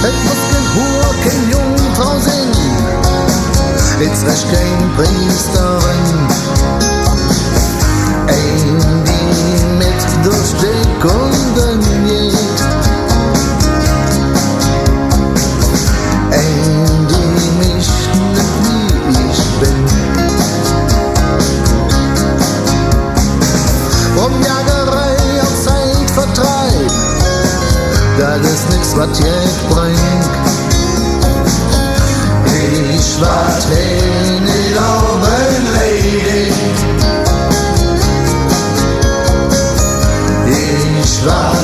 Het moet geen hoer, geen jongvrouw zijn. Het is geen priesterin. Een die met door de konden geht. Een die mich nicht wie ich bin. Jagerei auf Zeitvertreib, das ist nix, was Geld bringt. Ich wart hin, die Lady. Ich wart